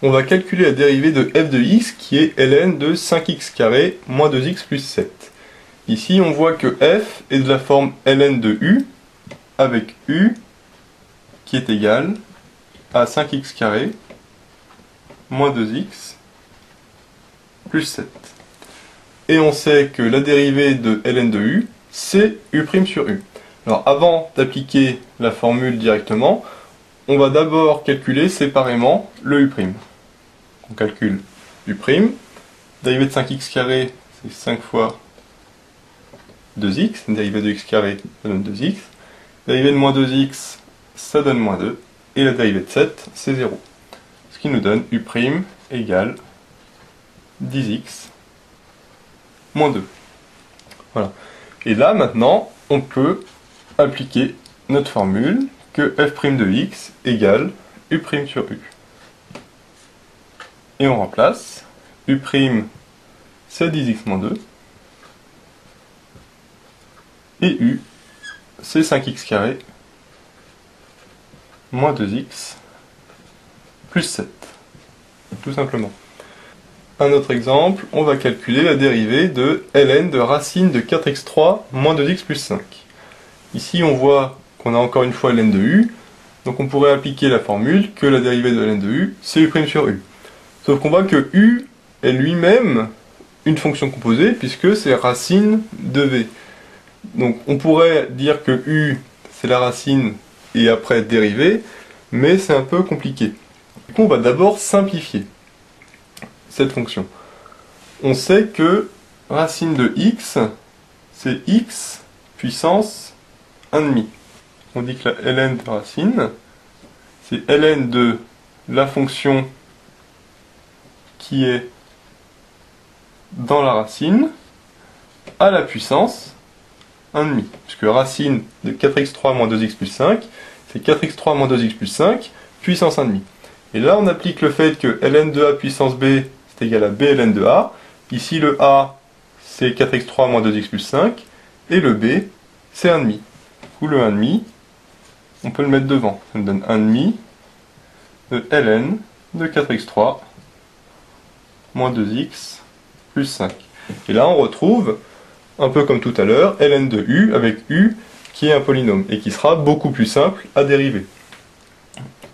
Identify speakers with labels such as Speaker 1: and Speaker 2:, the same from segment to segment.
Speaker 1: on va calculer la dérivée de f de x qui est ln de 5x carré moins 2x plus 7. Ici, on voit que f est de la forme ln de u, avec u qui est égal à 5x carré moins 2x plus 7. Et on sait que la dérivée de ln de u, c'est u' sur u. Alors avant d'appliquer la formule directement, on va d'abord calculer séparément le u'. On calcule u', dérivée de 5x carré, c'est 5 fois 2x, dérivée de x carré, ça donne 2x, dérivée de moins 2x, ça donne moins 2, et la dérivée de 7, c'est 0. Ce qui nous donne u' égale 10x moins 2. Voilà. Et là, maintenant, on peut appliquer notre formule que f' de x égale u' sur u. Et on remplace. U', c'est 10x moins 2. Et u, c'est 5x carré moins 2x plus 7. Tout simplement. Un autre exemple, on va calculer la dérivée de ln de racine de 4x3 moins 2x plus 5. Ici, on voit qu'on a encore une fois ln de u, donc on pourrait appliquer la formule que la dérivée de ln de u, c'est u' sur u. Sauf qu'on voit que u est lui-même une fonction composée, puisque c'est racine de v. Donc on pourrait dire que u, c'est la racine et après dérivée, mais c'est un peu compliqué. Du coup, on va d'abord simplifier cette fonction. On sait que racine de x, c'est x puissance 1,5. On dit que la ln de racine, c'est ln de la fonction qui est dans la racine à la puissance 1,5. Puisque racine de 4x3 moins 2x plus 5, c'est 4x3 moins 2x plus 5, puissance 1,5. Et là, on applique le fait que ln de a puissance b, c'est égal à b ln de a. Ici, le a, c'est 4x3 moins 2x plus 5, et le b, c'est 1,5. Du coup, le 1,5, on peut le mettre devant. Ça nous donne 1,5 de ln de 4x3 moins 2x plus 5. Et là, on retrouve, un peu comme tout à l'heure, ln de u avec u qui est un polynôme et qui sera beaucoup plus simple à dériver.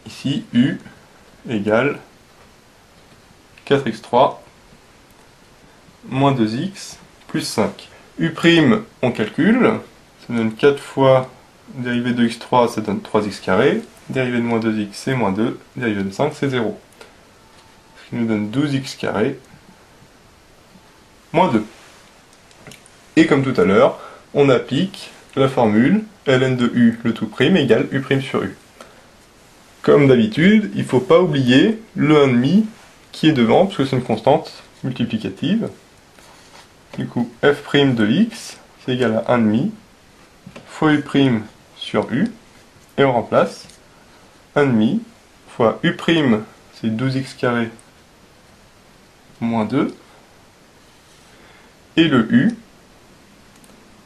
Speaker 1: Ici, u égale 4x3 moins 2x plus 5. U', on calcule, ça donne 4 fois dérivée de x3, ça donne 3x carré, dérivée de moins 2x, c'est moins 2, dérivée de 5, c'est 0. Ce qui nous donne 12x carré moins 2. Et comme tout à l'heure, on applique la formule ln de u, le tout prime, égale u' sur u. Comme d'habitude, il ne faut pas oublier le 1,5 qui est devant, parce que c'est une constante multiplicative. Du coup, f' de x, c'est égal à 1,5 fois u' sur u, et on remplace 1,5 fois u', c'est 12x carré moins 2, et le u,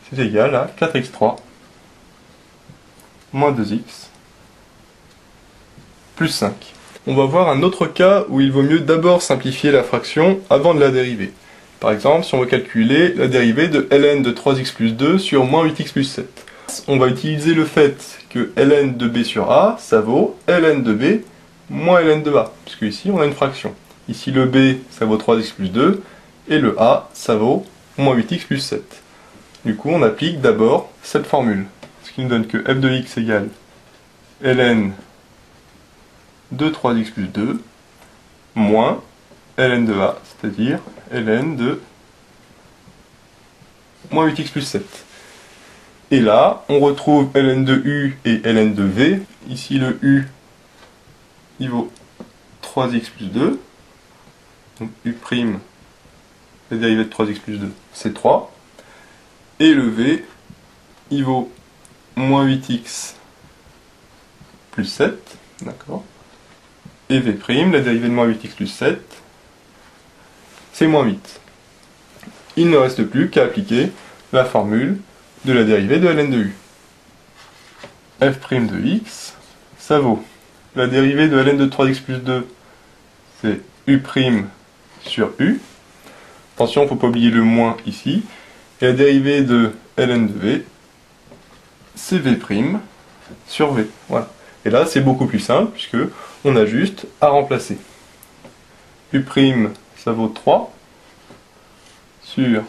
Speaker 1: c'est égal à 4x3 moins 2x plus 5. On va voir un autre cas où il vaut mieux d'abord simplifier la fraction avant de la dériver. Par exemple, si on veut calculer la dérivée de ln de 3x plus 2 sur moins 8x plus 7. On va utiliser le fait que ln de b sur a, ça vaut ln de b moins ln de a, puisque ici on a une fraction. Ici le b, ça vaut 3x plus 2, et le a, ça vaut moins 8x plus 7. Du coup, on applique d'abord cette formule, ce qui nous donne que f de x égale ln de 3x plus 2 moins ln de a, c'est-à-dire ln de moins 8x plus 7. Et là, on retrouve ln de u et ln de v. Ici, le u, il vaut 3x plus 2. Donc u', la dérivée de 3x plus 2, c'est 3. Et le v, il vaut moins 8x plus 7. D'accord. Et v', la dérivée de moins 8x plus 7, c'est moins 8. Il ne reste plus qu'à appliquer la formule de la dérivée de ln de u. f' de x, ça vaut la dérivée de ln de 3x plus 2, c'est U' sur U. Attention, il ne faut pas oublier le moins ici. Et la dérivée de ln de V, c'est V' sur V. Voilà. Et là, c'est beaucoup plus simple, puisque on a juste à remplacer. U', ça vaut 3 sur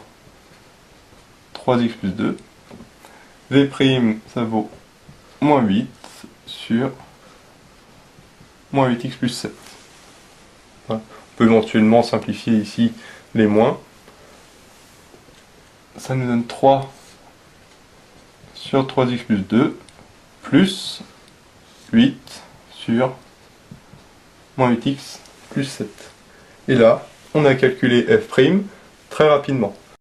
Speaker 1: 3x plus 2. V', ça vaut moins 8 sur moins 8x plus 7. Voilà. On peut éventuellement simplifier ici les moins. Ça nous donne 3 sur 3x plus 2 plus 8 sur moins 8x plus 7. Et là, on a calculé f' très rapidement.